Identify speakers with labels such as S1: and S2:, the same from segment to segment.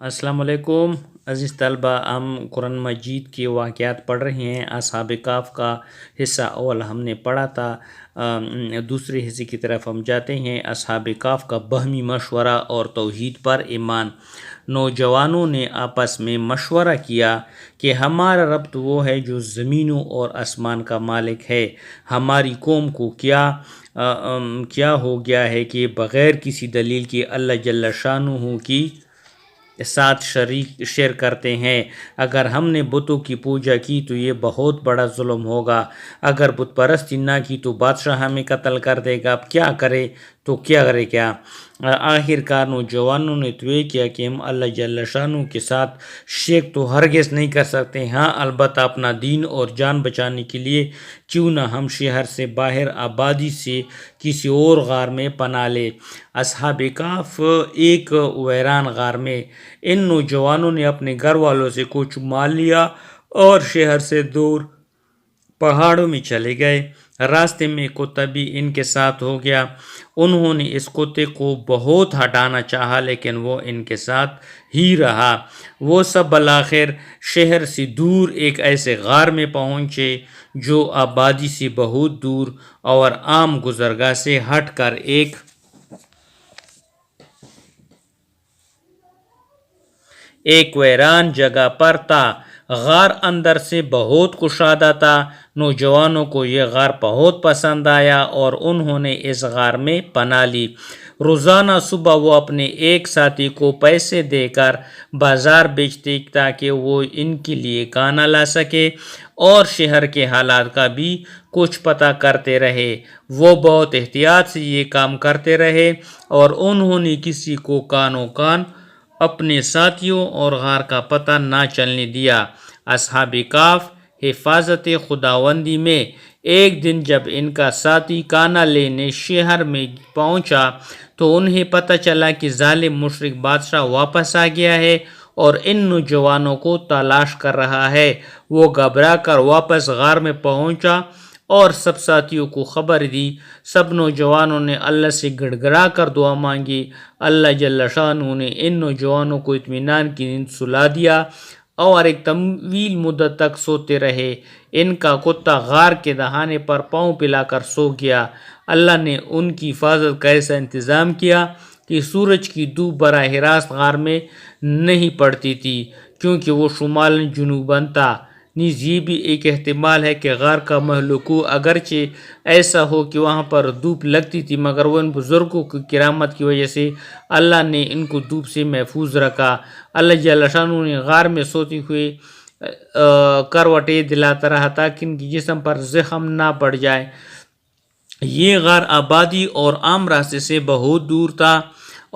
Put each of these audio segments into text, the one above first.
S1: السلام علیکم عزیز طلبہ، ہم قرآن مجید کے واقعات پڑھ رہے ہیں۔ اصحاب کہف کا حصہ اول ہم نے پڑھا تھا، دوسرے حصے کی طرف ہم جاتے ہیں۔ اصحاب کہف کا باہمی مشورہ اور توحید پر ایمان۔ نوجوانوں نے آپس میں مشورہ کیا کہ ہمارا رب تو وہ ہے جو زمینوں اور آسمان کا مالک ہے۔ ہماری قوم کو کیا ہو گیا ہے کہ بغیر کسی دلیل کے اللہ جل شانہ کی ساتھ شیر کرتے ہیں۔ اگر ہم نے بتوں کی پوجا کی تو یہ بہت بڑا ظلم ہوگا، اگر بت پرستی نہ کی تو بادشاہ ہمیں قتل کر دے گا، اب کیا کرے تو کیا کرے کیا۔ آخر کار نوجوانوں نے تو یہ کیا کہ ہم اللہ جل شانہ کے ساتھ شرک تو ہرگز نہیں کر سکتے، ہاں البتہ اپنا دین اور جان بچانے کے لیے کیوں نہ ہم شہر سے باہر آبادی سے کسی اور غار میں پناہ لیں۔ اصحاب کہف ایک ویران غار میں۔ ان نوجوانوں نے اپنے گھر والوں سے کچھ مال لیا اور شہر سے دور پہاڑوں میں چلے گئے۔ راستے میں کتا بھی ان کے ساتھ ہو گیا۔ انہوں نے اس کتے کو بہت ہٹانا چاہا لیکن وہ ان کے ساتھ ہی رہا۔ وہ سب بالآخر شہر سے دور ایک ایسے غار میں پہنچے جو آبادی سے بہت دور اور عام گزرگاہ سے ہٹ کر ایک ویران جگہ پر تھا۔ غار اندر سے بہت کشادہ تھا۔ نوجوانوں کو یہ غار بہت پسند آیا اور انہوں نے اس غار میں پناہ لی۔ روزانہ صبح وہ اپنے ایک ساتھی کو پیسے دے کر بازار بھیجتے تاکہ وہ ان کے لیے کھانا لا سکے اور شہر کے حالات کا بھی کچھ پتہ کرتے رہے۔ وہ بہت احتیاط سے یہ کام کرتے رہے اور انہوں نے کسی کو کانوں کان اپنے ساتھیوں اور غار کا پتہ نہ چلنے دیا۔ اصحاب کہف حفاظت خداوندی میں۔ ایک دن جب ان کا ساتھی کھانا لینے شہر میں پہنچا تو انہیں پتہ چلا کہ ظالم مشرک بادشاہ واپس آ گیا ہے اور ان نوجوانوں کو تلاش کر رہا ہے۔ وہ گھبرا کر واپس غار میں پہنچا اور سب ساتھیوں کو خبر دی۔ سب نوجوانوں نے اللہ سے گڑ گڑا کر دعا مانگی۔ اللہ جل شانہ نے ان نوجوانوں کو اطمینان کی نیند سلا دیا اور ایک طویل مدت تک سوتے رہے۔ ان کا کتا غار کے دہانے پر پاؤں پھیلا کر سو گیا۔ اللہ نے ان کی حفاظت کا ایسا انتظام کیا کہ سورج کی دھوپ براہ راست غار میں نہیں پڑتی تھی کیونکہ وہ شمالاً جنوباً تھا۔ نیز یہ بھی ایک احتمال ہے کہ غار کا مہلوک اگرچہ ایسا ہو کہ وہاں پر دھوپ لگتی تھی مگر وہ ان بزرگوں کی کرامت کی وجہ سے اللہ نے ان کو دھوپ سے محفوظ رکھا۔ اللہ جل شانہ نے غار میں سوتے ہوئے کروٹیں دلاتا رہا تاکہ ان کے جسم پر زخم نہ پڑ جائے۔ یہ غار آبادی اور عام راستے سے بہت دور تھا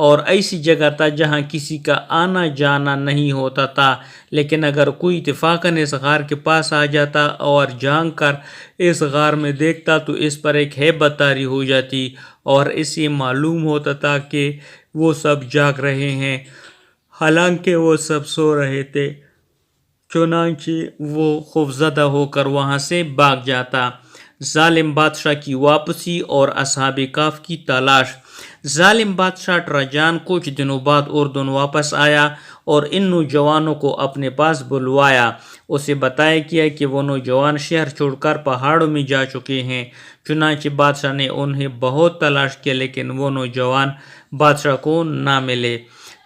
S1: اور ایسی جگہ تھا جہاں کسی کا آنا جانا نہیں ہوتا تھا، لیکن اگر کوئی اتفاقاً اس غار کے پاس آ جاتا اور جھانک کر اس غار میں دیکھتا تو اس پر ایک ہیبت طاری ہو جاتی اور اسے معلوم ہوتا تھا کہ وہ سب جاگ رہے ہیں حالانکہ وہ سب سو رہے تھے، چنانچہ وہ خوفزدہ ہو کر وہاں سے بھاگ جاتا۔ ظالم بادشاہ کی واپسی اور اصحاب کہف کی تلاش۔ ظالم بادشاہ ٹراجان کچھ دنوں بعد اردن واپس آیا اور ان نوجوانوں کو اپنے پاس بلوایا۔ اسے بتایا گیا کہ وہ نوجوان شہر چھوڑ کر پہاڑوں میں جا چکے ہیں۔ چنانچہ بادشاہ نے انہیں بہت تلاش کیا لیکن وہ نوجوان بادشاہ کو نہ ملے۔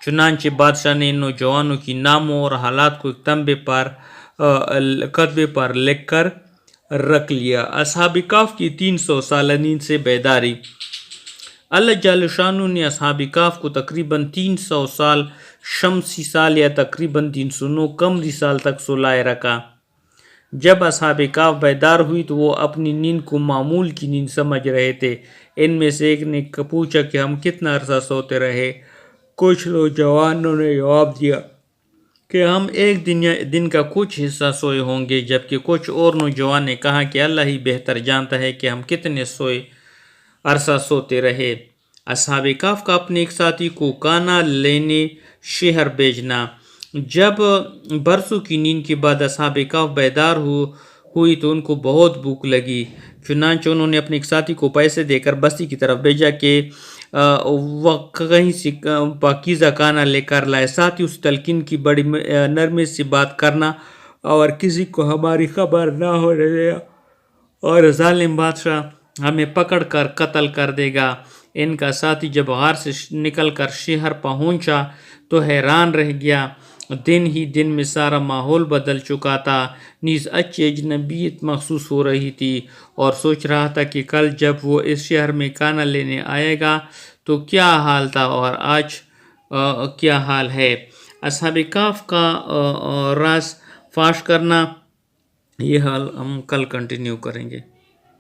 S1: چنانچہ بادشاہ نے ان نوجوانوں کی ناموں اور حالات کو ایک کتبے پر لکھ کر رکھ لیا۔ اصحاب کہف کی 300 سالہ نیند سے بیداری۔ اللہ جل شانہ نے اصحاب کہف کو تقریباً 300 سال شمسی سال یا تقریباً 309 قمری سال تک سلائے رکھا۔ جب اصحاب کہف بیدار ہوئی تو وہ اپنی نیند کو معمول کی نیند سمجھ رہے تھے۔ ان میں سے ایک نے پوچھا کہ ہم کتنا عرصہ سوتے رہے؟ کچھ نوجوانوں نے جواب دیا کہ ہم ایک دن کا کچھ حصہ سوئے ہوں گے، جبکہ کچھ اور نوجوان نے کہا کہ اللہ ہی بہتر جانتا ہے کہ ہم کتنے عرصہ سوتے رہے۔ اصحاب کہف کا اپنے ایک ساتھی کو کھانا لینے شہر بھیجنا۔ جب برسوں کی نیند کے بعد اصحاب کہف بیدار ہوئی تو ان کو بہت بھوک لگی۔ چنانچہ انہوں نے اپنے ایک ساتھی کو پیسے دے کر بستی کی طرف بھیجا کہ وقت کہیں سے پاکیزہ کھانا لے کر لائے. ساتھ ہی اس تلقین کی بڑی نرمی سے بات کرنا اور کسی کو ہماری خبر نہ ہونے دیا اور ظالم بادشاہ ہمیں پکڑ کر قتل کر دے گا. ان کا ساتھی جب غار سے نکل کر شہر پہنچا تو حیران رہ گیا. دن ہی دن میں سارا ماحول بدل چکا تھا. نیز اچھی اجنبیت محسوس ہو رہی تھی اور سوچ رہا تھا کہ کل جب وہ اس شہر میں کھانا لینے آئے گا تو کیا حال تھا اور آج کیا حال ہے. اصحاب کہف کا راز فاش کرنا، یہ حال ہم کل کنٹینیو کریں گے.